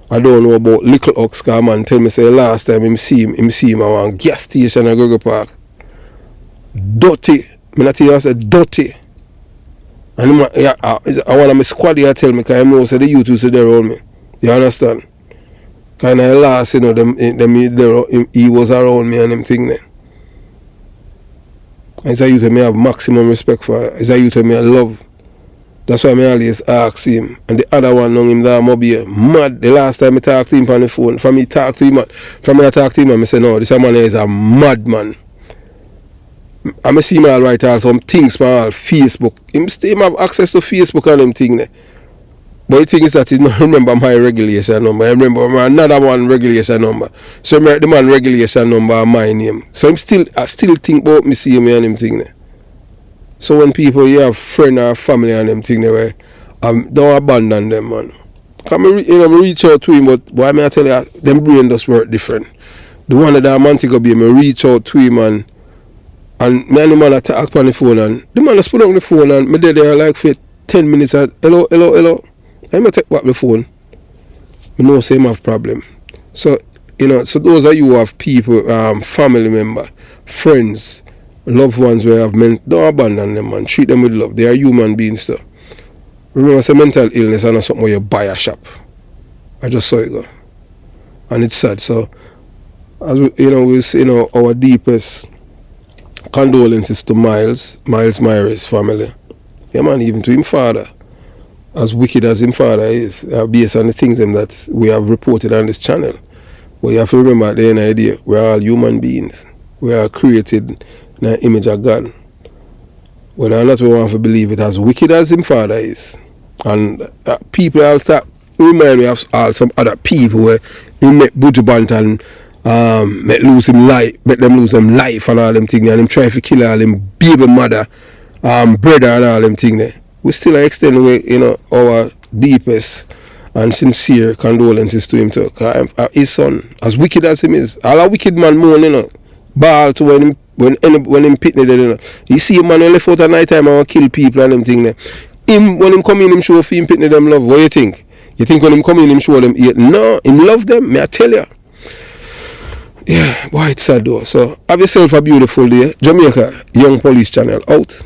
I don't know about Little Ox, cause man tell me say last time him see him at one gas station at Gogo Park. Dirty. I not tell you I said dirty. And him, I want my squad here tell me cause I know say the youth who say they around me. You understand? Kind of last, he was around me and them thing there. And it's a youth me have maximum respect for. It's a youth me I love. That's why I always ask him. And the other one on him that mobile mad. The last time I talked to him on the phone, from me I talk to him, I say no, this man is a madman. I see him all write all some things on all Facebook. Him have access to Facebook and them thing there. But the thing is that he don't remember my regulation number. I remember another one regulation number. So the man regulation number are my name. So I still think about me see me and him thing there. So when people you have friend or family and them thing there, don't abandon them, man. Come reach out to him, but why may I tell you, them brain does work different. The one that I'm anti be me reach out to him and me and the man talk on the phone and the man just put on the phone and me there like for 10 minutes and hello. I'm going to take back the phone. I know say him have problem. So, so those are you have people, family member, friends, loved ones where have meant, don't abandon them, man. Treat them with love. They are human beings, too. Remember, it's a mental illness and not something where you buy a shop. I just saw it go. And it's sad. So, as we our deepest condolences to Miles Myers' family. Yeah, man, even to his father. As wicked as his father is, based on the things that we have reported on this channel. But you have to remember at the end of the day, we are all human beings. We are created in the image of God. Whether or not we want to believe it, as wicked as his father is. And people all start remind me of some other people where he met Buju Banton make them lose them life and all them things, and him try to kill all them baby mother, brother and all them things there. We still extend our deepest and sincere condolences to him too. His son, as wicked as him is, all a wicked man mourn, ball to when him pitney there, You see a man who left out at night time and kill people and them thing there. When him come in, him show for him pitney them love. What you think? You think when him come in, him show them hate? No, him love them, may I tell you. Yeah, boy, it's sad though. So have yourself a beautiful day. Jamaica Young Police Channel out.